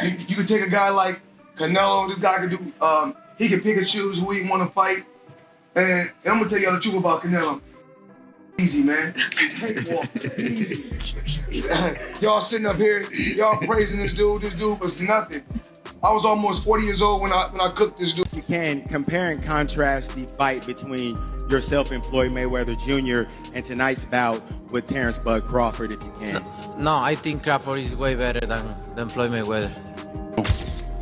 You could take a guy like Canelo. This guy could do. He can pick and choose who he want to fight. And I'm gonna tell y'all the truth about Canelo. Easy, man. Easy. Y'all sitting up here, y'all praising this dude. This dude was nothing. I was almost 40 years old when I cooked this dude. You can compare and contrast the fight between yourself and Floyd Mayweather Jr. and tonight's bout with Terence "Bud" Crawford, if you can. No, I think Crawford is way better than Floyd Mayweather.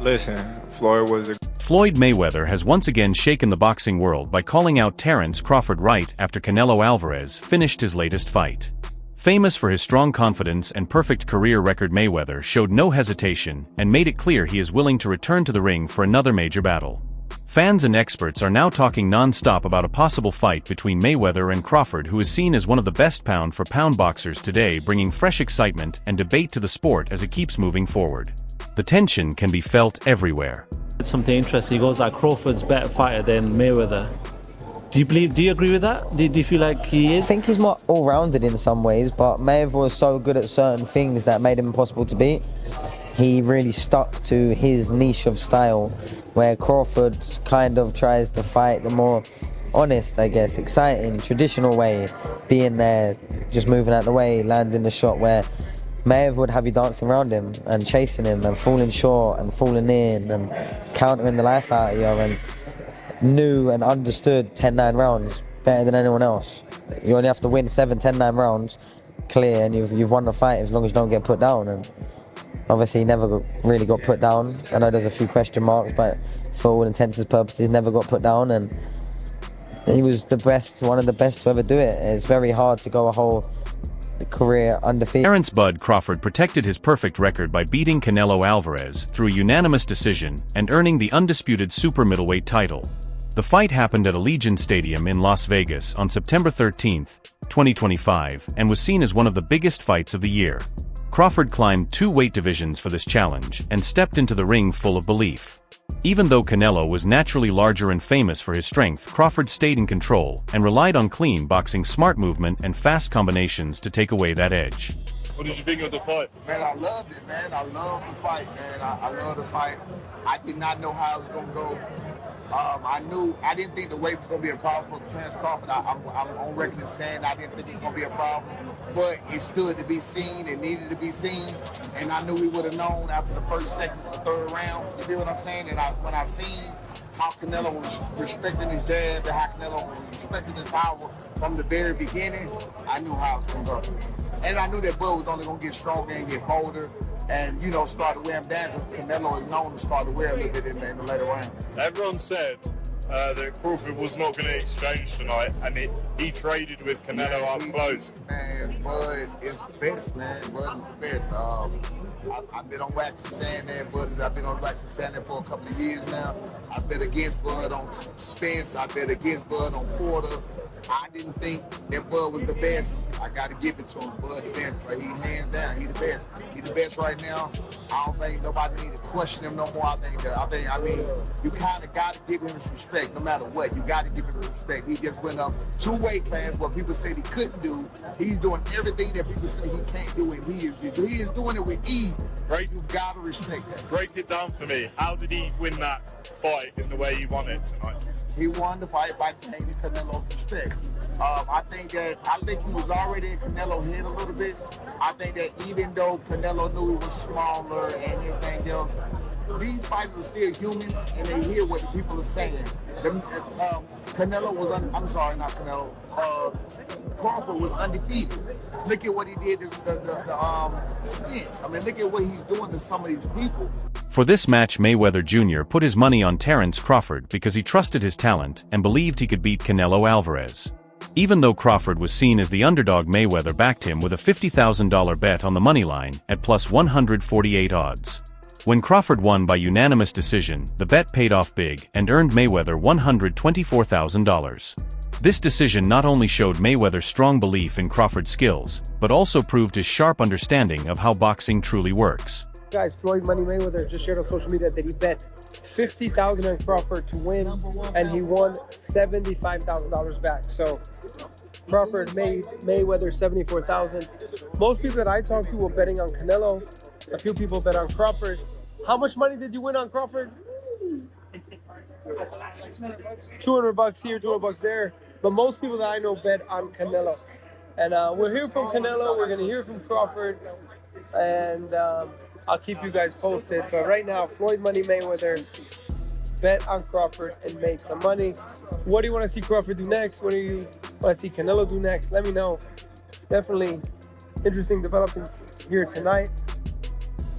Listen, Floyd Mayweather has once again shaken the boxing world by calling out Terence Crawford right after Canelo Alvarez finished his latest fight. Famous for his strong confidence and perfect career record, Mayweather showed no hesitation and made it clear he is willing to return to the ring for another major battle. Fans and experts are now talking non-stop about a possible fight between Mayweather and Crawford, who is seen as one of the best pound-for-pound boxers today, bringing fresh excitement and debate to the sport as it keeps moving forward. The tension can be felt everywhere. It's something interesting. He goes like Crawford's better fighter than Mayweather. Do you agree with that? Do you feel like he is? I think he's more all-rounded in some ways, but Mayweather was so good at certain things that made him impossible to beat. He really stuck to his niche of style, where Crawford kind of tries to fight the more honest, I guess, exciting, traditional way, being there, just moving out of the way, landing the shot, where Mayweather would have you dancing around him and chasing him and falling short and falling in and countering the life out of you, and knew and understood 10-9 rounds better than anyone else. You only have to win 7-10-9 rounds clear and you've won the fight as long as you don't get put down. And obviously he never really got put down. I know there's a few question marks, but for all intents and purposes never got put down, and he was the best, one of the best to ever do it. It's very hard to go a whole career undefeated. Terence "Bud" Crawford protected his perfect record by beating Canelo Alvarez through a unanimous decision and earning the undisputed super middleweight title. The fight happened at Allegiant Stadium in Las Vegas on September 13, 2025, and was seen as one of the biggest fights of the year. Crawford climbed 2 weight divisions for this challenge and stepped into the ring full of belief. Even though Canelo was naturally larger and famous for his strength, Crawford stayed in control and relied on clean boxing, smart movement, and fast combinations to take away that edge. what did you think of the fight? Man, I loved it, man. I loved the fight, man. I love the fight. I did not know how it was going to go. I didn't think the weight was going to be a problem for Terence Crawford. I'm on record as saying I didn't think it was going to be a problem, but it stood to be seen. It needed to be seen, and I knew we would have known after the first, second, or third round. You feel what I'm saying? And when I seen how Canelo was respecting his jab and how Canelo was respecting his power from the very beginning, I knew how it was going to go. And I knew that Bud was only going to get stronger and get bolder and, start to wear him down, because Canelo is known to start to wear a little bit in the later round. Everyone said that Crawford was not going to exchange tonight, and he traded with Canelo up close. Man, Bud is the best, man. Bud is the best. I've been on wax and saying that, Bud. I've been on wax and saying that for a couple of years now. I bet against Bud on Spence. I bet against Bud on Porter. I didn't think that Bud was the best. I got to give it to him. Bud the best, right? He's hands down. He's the best. He's the best right now. I don't think nobody needs to question him no more. I mean, you kind of got to give him his respect no matter what. You got to give him his respect. He just went up 2 weight classes, what people said he couldn't do. He's doing everything that people say he can't do, and he is doing it with ease. Right? You got to respect that. Break it down for me. How did he win that fight in the way he won it tonight? He won the fight by taking Canelo's respect. I think he was already in Canelo's head a little bit. I think that even though Canelo knew he was smaller and everything else, these fighters are still humans and they hear what the people are saying. Canelo was, Crawford was undefeated. Look at what he did to the Spence. I mean, look at what he's doing to some of these people. For this match, Mayweather Jr. put his money on Terence Crawford because he trusted his talent and believed he could beat Canelo Alvarez. Even though Crawford was seen as the underdog, Mayweather backed him with a $50,000 bet on the money line at plus 148 odds. When Crawford won by unanimous decision, the bet paid off big and earned Mayweather $124,000. This decision not only showed Mayweather's strong belief in Crawford's skills, but also proved his sharp understanding of how boxing truly works. Guys, Floyd Money Mayweather just shared on social media that he bet $50,000 on Crawford to win, and he won $75,000 back. So Crawford made Mayweather $74,000. Most people that I talk to were betting on Canelo. A few people bet on Crawford. How much money did you win on Crawford? $200 here, $200 there. But most people that I know bet on Canelo. And we'll hear from Canelo. We're going to hear from Crawford. And I'll keep you guys posted. But right now, Floyd Money Mayweather, bet on Crawford and make some money. What do you want to see Crawford do next? What do you want to see Canelo do next? Let me know. Definitely interesting developments here tonight.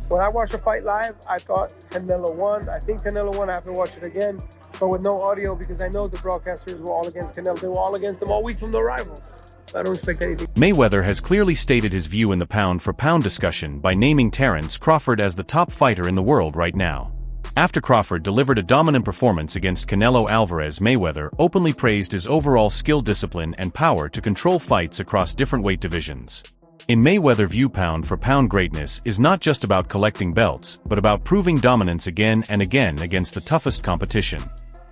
When I watched the fight live, I thought Canelo won. I think Canelo won. I have to watch it again, but with no audio because I know the broadcasters were all against Canelo. They were all against him all week from the rivals. So I don't expect anything. Mayweather has clearly stated his view in the pound-for-pound discussion by naming Terence Crawford as the top fighter in the world right now. After Crawford delivered a dominant performance against Canelo Alvarez, Mayweather openly praised his overall skill, discipline, and power to control fights across different weight divisions. In Mayweather view, pound-for-pound greatness is not just about collecting belts, but about proving dominance again and again against the toughest competition.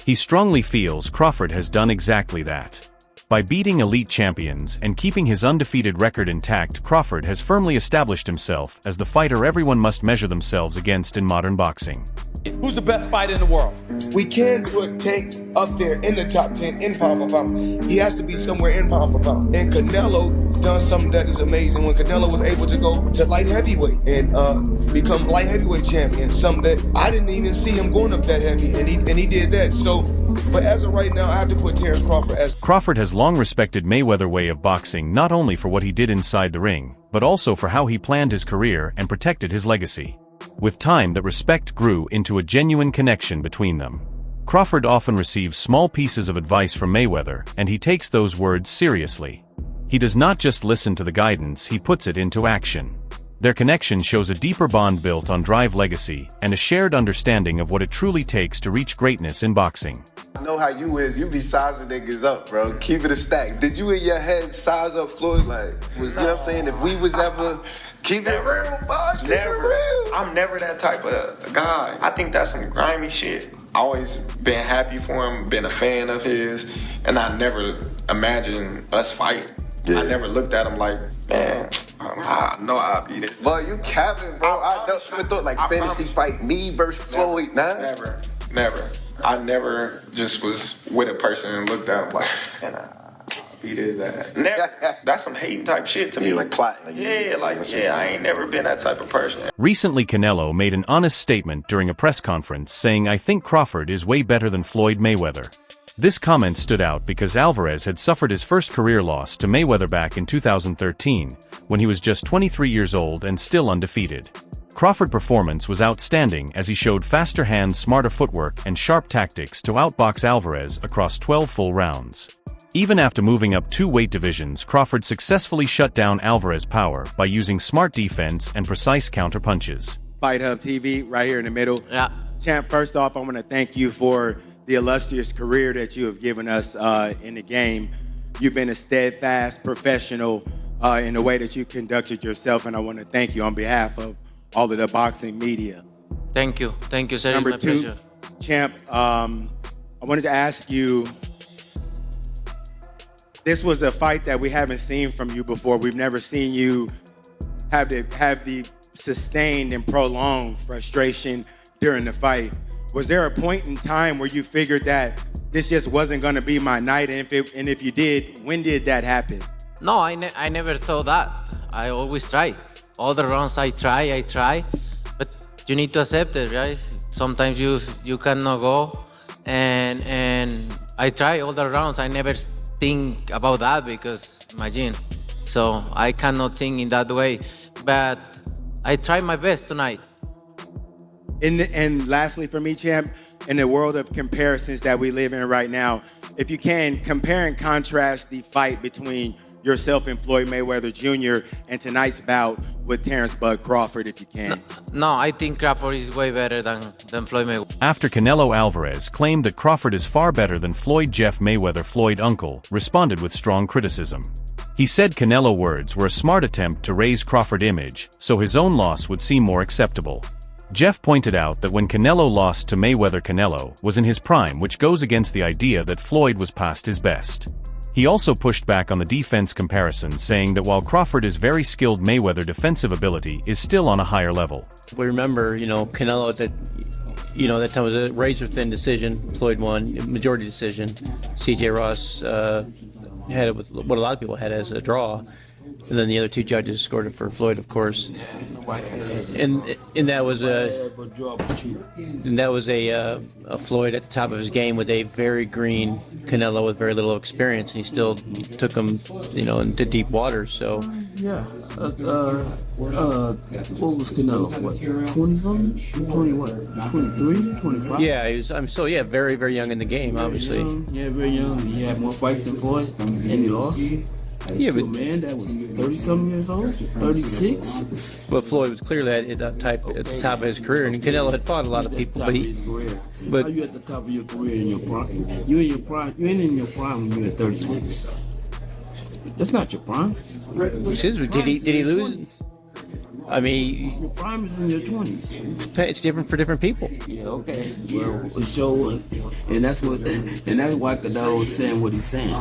He strongly feels Crawford has done exactly that. By beating elite champions and keeping his undefeated record intact, Crawford has firmly established himself as the fighter everyone must measure themselves against in modern boxing. Who's the best fighter in the world? We can put Tank up there in the top 10 in pound for pound. He has to be somewhere in pound for pound. And Canelo done something that is amazing when Canelo was able to go to light heavyweight and become light heavyweight champion. Something that I didn't even see him going up that heavy, and he did that. So, but as of right now, I have to put Terence Crawford as. Crawford has long respected Mayweather's way of boxing, not only for what he did inside the ring, but also for how he planned his career and protected his legacy. With time, that respect grew into a genuine connection between them. Crawford often receives small pieces of advice from Mayweather, and he takes those words seriously. He does not just listen to the guidance, he puts it into action. Their connection shows a deeper bond built on drive, legacy, and a shared understanding of what it truly takes to reach greatness in boxing. I know how you is. You be sizing niggas up, bro. Keep it a stack. Did you in your head size up Floyd? Like, you know what I'm saying? If we was ever... Keep it real, boss. Keep it real. I'm never that type of guy. I think that's some grimy shit. Always been happy for him, been a fan of his, and I never imagined us fight. Yeah. I never looked at him like, man, I know I'll beat it. Boy, you capping, bro. I never thought like fantasy fight me versus Floyd. Never. I never just was with a person and looked at him like, man, beat his ass. Never. That's some hating type shit to me. Like plotting. I ain't never been that type of person. Recently, Canelo made an honest statement during a press conference saying, "I think Crawford is way better than Floyd Mayweather." This comment stood out because Alvarez had suffered his first career loss to Mayweather back in 2013, when he was just 23 years old and still undefeated. Crawford's performance was outstanding as he showed faster hands, smarter footwork, and sharp tactics to outbox Alvarez across 12 full rounds. Even after moving up 2 weight divisions, Crawford successfully shut down Alvarez's power by using smart defense and precise counterpunches. Fight Hub TV, right here in the middle. Yeah. Champ, first off, I want to thank you for the illustrious career that you have given us in the game. You've been a steadfast professional in the way that you conducted yourself, and I want to thank you on behalf of all of the boxing media. Thank you, sir. Number my 2, pleasure. Champ, I wanted to ask you, this was a fight that we haven't seen from you before. We've never seen you have the sustained and prolonged frustration during the fight. Was there a point in time where you figured that this just wasn't going to be my night? And if you did, when did that happen? No, I never thought that. I always try. All the rounds I try, but you need to accept it, right? Sometimes you cannot go, and I try all the rounds. I never think about that because imagine. So I cannot think in that way, but I try my best tonight. And lastly for me, Champ, in the world of comparisons that we live in right now, if you can, compare and contrast the fight between yourself and Floyd Mayweather Jr. and tonight's bout with Terence "Bud" Crawford, if you can. No, I think Crawford is way better than Floyd Mayweather. After Canelo Alvarez claimed that Crawford is far better than Floyd, Jeff Mayweather, Floyd uncle, responded with strong criticism. He said Canelo's words were a smart attempt to raise Crawford's image, so his own loss would seem more acceptable. Jeff pointed out that when Canelo lost to Mayweather, Canelo was in his prime, which goes against the idea that Floyd was past his best. He also pushed back on the defense comparison, saying that while Crawford is very skilled, Mayweather defensive ability is still on a higher level. We remember, Canelo that time was a razor-thin decision. Floyd won, majority decision. C.J. Ross had it with what a lot of people had as a draw. And then the other two judges scored it for Floyd, of course. And that was a Floyd at the top of his game with a very green Canelo with very little experience, and he still took him, into deep waters. So yeah, what was Canelo? What, 20 something? 20 what? 23, 25? Yeah, he was. Very very young in the game, obviously. Very young. He had more fights than Floyd, and he lost. Yeah, but man, that was 30-something years old, 36. But Floyd was clearly at the top of his career, and Canelo had fought a lot of people. But how you at the top of your career in your prime? You in your prime? You ain't in your prime when you're at 36. That's not your prime. Did he lose? I mean, your prime is in your 20s. It's different for different people. Yeah, okay. Well, and that's why Canelo is saying what he's saying.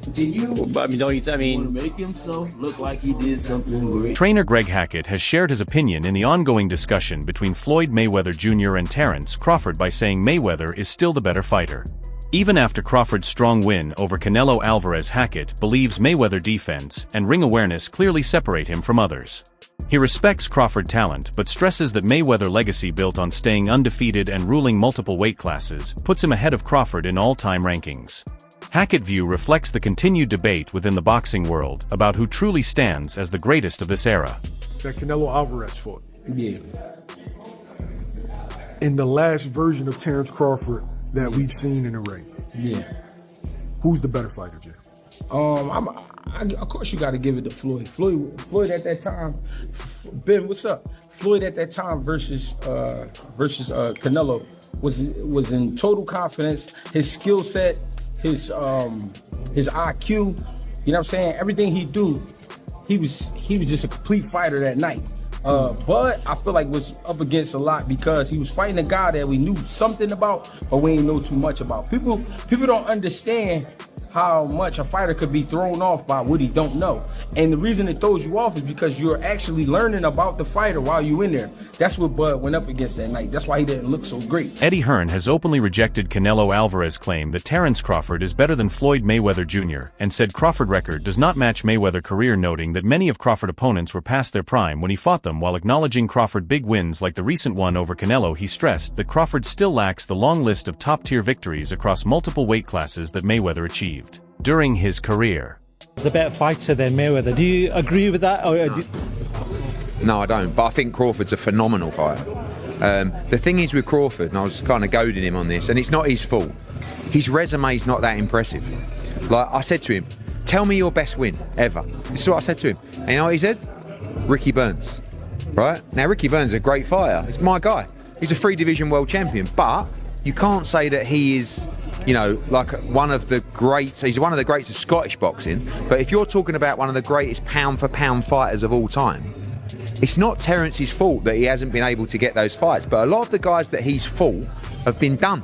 Want to make himself look like he did something great. Trainer Greg Hackett has shared his opinion in the ongoing discussion between Floyd Mayweather Jr. and Terence Crawford by saying Mayweather is still the better fighter. Even after Crawford's strong win over Canelo Alvarez, Hackett believes Mayweather defense and ring awareness clearly separate him from others. He respects Crawford talent but stresses that Mayweather legacy built on staying undefeated and ruling multiple weight classes puts him ahead of Crawford in all-time rankings. Hackett's view reflects the continued debate within the boxing world about who truly stands as the greatest of this era. That Canelo Alvarez fought. Yeah. In the last version of Terence Crawford that we've seen in the ring. Yeah. Who's the better fighter, Jay? Of course you got to give it to Floyd. Floyd at that time, Ben, what's up? Floyd at that time versus Canelo was in total confidence. His skill set, his IQ, you know what I'm saying? Everything he do, he was just a complete fighter that night. But I feel like was up against a lot because he was fighting a guy that we knew something about, but we ain't know too much about. People don't understand how much a fighter could be thrown off by what he don't know. And the reason it throws you off is because you're actually learning about the fighter while you're in there. That's what Bud went up against that night. That's why he didn't look so great. Eddie Hearn has openly rejected Canelo Alvarez's claim that Terence Crawford is better than Floyd Mayweather Jr. and said Crawford record does not match Mayweather career, noting that many of Crawford opponents were past their prime when he fought them. While acknowledging Crawford big wins like the recent one over Canelo, he stressed that Crawford still lacks the long list of top-tier victories across multiple weight classes that Mayweather achieved during his career. He's a better fighter than Mayweather. Do you agree with that? No, I don't. But I think Crawford's a phenomenal fighter. The thing is with Crawford, and I was kind of goading him on this, and it's not his fault. His resume's not that impressive. Like I said to him, tell me your best win ever. This is what I said to him. And you know what he said? Ricky Burns. Right? Now, Ricky Burns is a great fighter. He's my guy. He's a 3-division world champion. But you can't say that he is, like one of the greats. He's one of the greats of Scottish boxing. But if you're talking about one of the greatest pound-for-pound fighters of all time, it's not Terence's fault that he hasn't been able to get those fights. But a lot of the guys that he's fought have been done.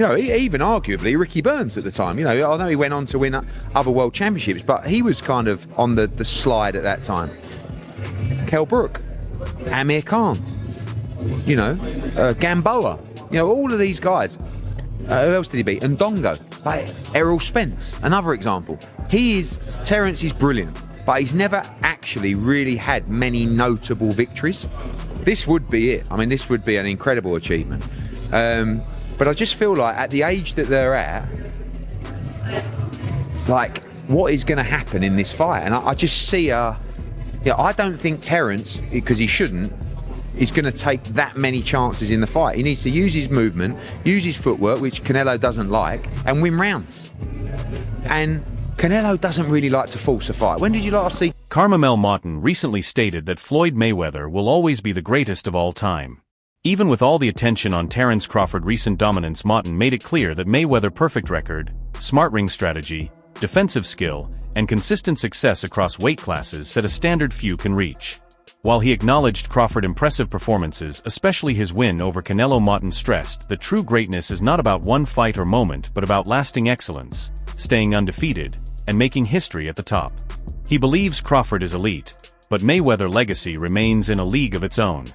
Even arguably Ricky Burns at the time. I know he went on to win other world championships, but he was kind of on the slide at that time. Kell Brook, Amir Khan, Gamboa, all of these guys. Who else did he beat? Ndongo, like Errol Spence, another example. Terence is brilliant, but he's never actually really had many notable victories. This would be it. I mean, this would be an incredible achievement. But I just feel like at the age that they're at, like, what is going to happen in this fight? And I just see I don't think Terence, because he shouldn't, is going to take that many chances in the fight. He needs to use his movement, use his footwork, which Canelo doesn't like, and win rounds. And Canelo doesn't really like to force a fight. When did you last see? Carmamel Moughton recently stated that Floyd Mayweather will always be the greatest of all time. Even with all the attention on Terence Crawford's recent dominance, Moughton made it clear that Mayweather's perfect record, smart ring strategy, defensive skill, and consistent success across weight classes set a standard few can reach. While he acknowledged Crawford's impressive performances, especially his win over Canelo, Martin stressed that true greatness is not about one fight or moment but about lasting excellence, staying undefeated, and making history at the top. He believes Crawford is elite, but Mayweather's legacy remains in a league of its own.